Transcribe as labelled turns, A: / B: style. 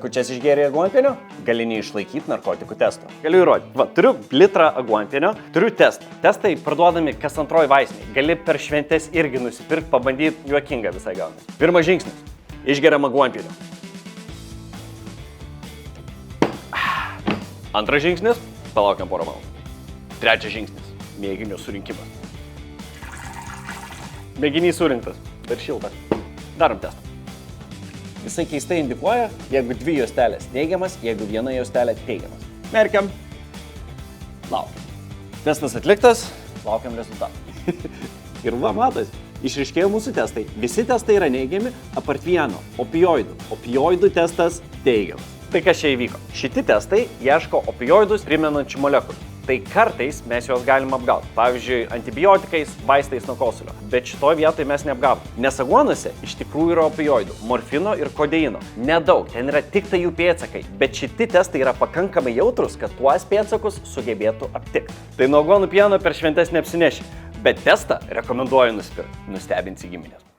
A: likučias išgėrė aguonpienio, gali neišlaikyti narkotikų testo. Galiu įrodyti. Va, turiu litrą aguonpienio, turiu testą. Testai parduodami kas antroji vaistinė. Gali per šventes irgi nusipirkti, pabandyti, juokinga visai gaunasi. Pirmas žingsnis. Išgeriam aguonpienio. Antras žingsnis. Palaukiam porą valandų. Trečias žingsnis. Mėginio surinkimas. Mėginys surinktas. Dar šiltas. Darom testą. Jisai keistai indikuoja, jeigu 2 juostelės neigiamas, jeigu 1 juostelė teigiamas. Merkiam. Laukiam. Testas atliktas, laukiam rezultatų. Ir va, matas, išriškėjo mūsų testai. Visi testai yra neigiami, apart vieno – opioidų. Opioidų testas teigiamas. Tai kas čia įvyko? Šitie testai ieško opioidus primenančių molekulių. Tai kartais mes juos galim apgauti. Pavyzdžiui, antibiotikais, vaistais nuo kosulio. Bet šitoje vietoje mes neapgavom. Nes aguonose iš tikrųjų yra opioidų, morfino ir kodeino. Nedaug, ten yra tik tai jų pėdsakai. Bet šitie testai yra pakankamai jautrus, kad tuos pėdsakus sugebėtų aptikti. Tai nuo aguonų pieno per šventes neapsineši. Bet testą rekomenduoju nusipirkti. Nustebinsi giminės.